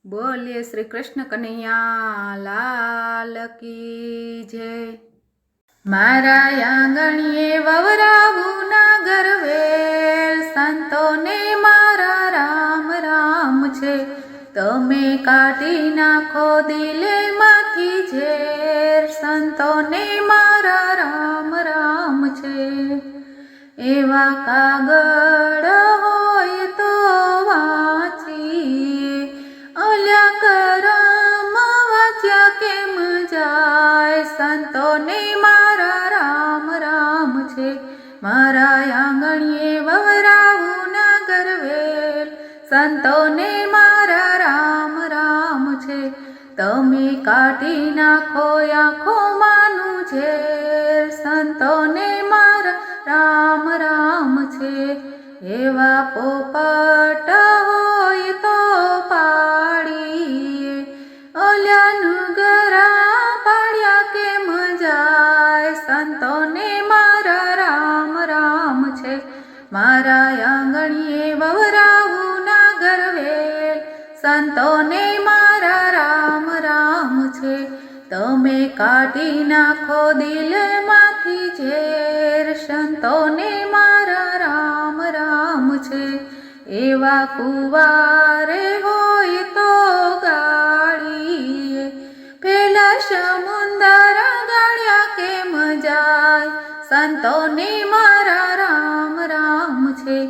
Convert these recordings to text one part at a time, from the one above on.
बोलिए श्री कृष्ण कन्हैया लाल की जय। मारा आंगणीए ववरावू नागर वेल, संतोने मारा राम राम छे। तमे काढी नाखो दिले माथी झेर, संतोने मारा राम राम छे। एवा कागळ होय तो वांचीए, ओल्या करम वाच्या केम जाय। संतोने मारा राम राम छे। मारा आंगणीए ववरावू नागर वेल, संतोने मारा राम राम छे। तमे काढी नाखो आँखो मानु झेर, संतोने मारा राम राम छे। एवा पोपट होय तो पाड़ीए, ओल्या नुगरा पाड्या केम जाय। संतोने मारा राम राम छे। मारा आंगणीए ववरावू नागर वेल, संतोने मारा राम राम छे। तमे काढी नाखो दिले माथी झेर, संतोने मारा राम राम छे। एवा कुवारे होय तो गाळीए, पेला समुंदर गाळ्या केम जाय। संतोने मारा राम राम छे।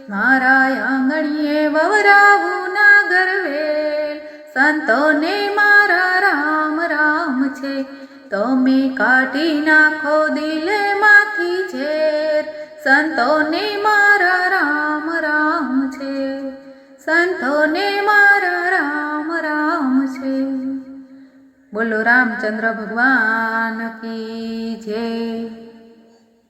मारा आंगणीए ववरावू नागर वेल, संतोने मारा राम राम छे। तमे काढी नाखो दिले माथी झेर, संतोने मारा राम राम छे। संतोने मारा राम राम छे। बोलो रामचंद्र भगवान की जय।